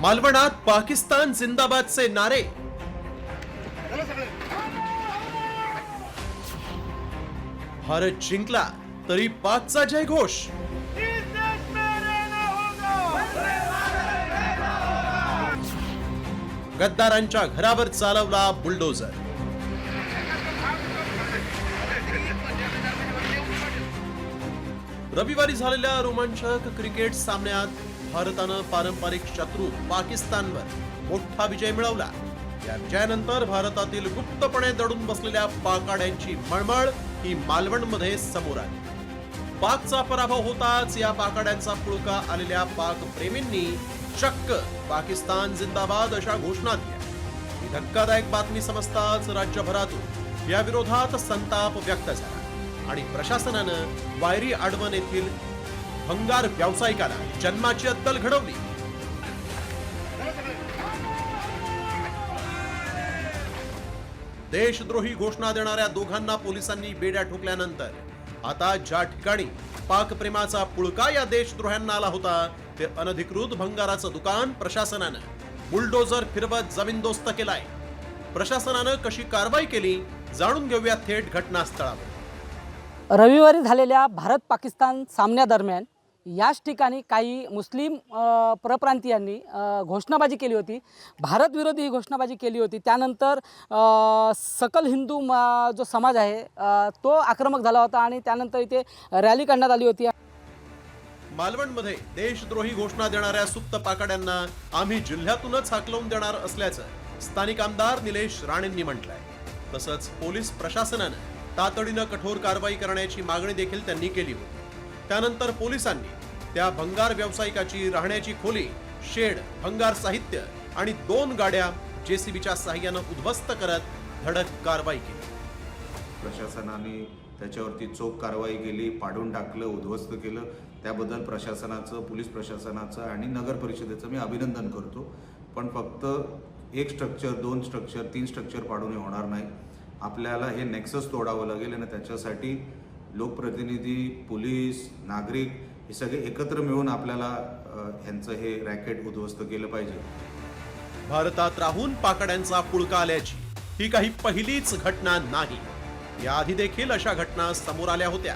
मालवणात पाकिस्तान जिंदाबादचे नारे। भारत जिंकला तरी पाकचा जयघोष। गद्दारांच्या घरावर चालवला बुलडोझर। रविवारी झालेल्या रोमांचक क्रिकेट सामन्यात भारतानं पारंपरिक शत्रू पाकिस्तानवर मोठा विजय मिळवला। या विजयानंतर भारतातील गुप्तपणे दडून बसलेल्या पाकाड्यांची मळमळ ही मालवणमध्ये समोर आली। पाकचा पराभव होताच या पाकाड्यांचा पुळका आलेल्या पाक प्रेमींनी चक्क पाकिस्तान जिंदाबाद अशा घोषणा दिल्या। ही धक्कादायक बातमी समजताच राज्यभरातून या विरोधात संताप व्यक्त झाला आणि प्रशासनानं वायरी आडवण येथील भंगार व्यावसायिकाला जन्माची अद्दल घडवली। देशद्रोही घोषणा देणाऱ्या दोघांना पोलिसांनी बेड्या ठोकल्यानंतर आता ज्या ठिकाणी पाकप्रेमाचा पुळका या देशद्रोह्यांना आला होता ते अनधिकृत भंगाराचं दुकान प्रशासनानं बुलडोझर फिरवत जमीनदोस्त केलाय। प्रशासनानं कशी कारवाई केली जाणून घेऊया थेट घटनास्थळावर। रविवारी झालेल्या भारत पाकिस्तान सामन्यादरम्यान याच ठिकाणी काही मुस्लिम परप्रांतीयांनी घोषणाबाजी केली होती, भारत विरोधी ही घोषणाबाजी केली होती। त्यानंतर सकल हिंदू जो समाज आहे तो आक्रमक झाला होता आणि त्यानंतर इथे रॅली काढण्यात आली होती। मालवणमध्ये देशद्रोही घोषणा देणाऱ्या सुप्त पाकाड्यांना आम्ही जिल्ह्यातूनच हाकलवून देणार असल्याचं स्थानिक आमदार निलेश राणेंनी म्हटलंय। तसंच पोलीस प्रशासनानं तातडीनं कठोर कारवाई करण्याची मागणी देखील त्यांनी केली होती। त्यानंतर पोलिसांनी त्या भंगार व्यावसायिकाची राहण्याची खोली, शेड, भंगार साहित्य आणि 2 गाड्या जेसीबीच्या सहाय्यानं उद्ध्वस्त करत धडक कारवाई केली। प्रशासनाने त्याच्यावरती चोख कारवाई केली, पाडून टाकलं, उद्ध्वस्त केलं। त्याबद्दल प्रशासनाचं, पोलीस प्रशासनाचं आणि नगर परिषदेचं मी अभिनंदन करतो। पण फक्त 1 स्ट्रक्चर, 2 स्ट्रक्चर, 3 स्ट्रक्चर पाडून होणार नाही। आपल्याला हे नेक्सस तोडावं लागेल आणि त्याच्यासाठी लोकप्रतिनिधी, पोलीस, नागरिक हे सगळे एकत्र मिळून आपल्याला ह्यांचं हे रॅकेट उद्ध्वस्त केलं पाहिजे। भारतात राहून पाकड्यांचा पुळका आल्याची ही काही पहिलीच घटना नाही। याआधी देखील अशा घटना समोर आल्या होत्या,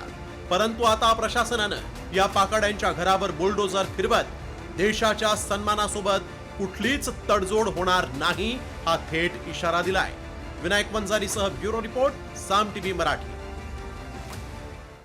परंतु आता प्रशासनानं या पाकड्यांच्या घरावर बुलडोझर फिरवत देशाच्या सन्मानासोबत कुठलीच तडजोड होणार नाही हा थेट इशारा दिलाय। विनायक वंजारीसह ब्युरो रिपोर्ट, साम टीव्ही मराठी।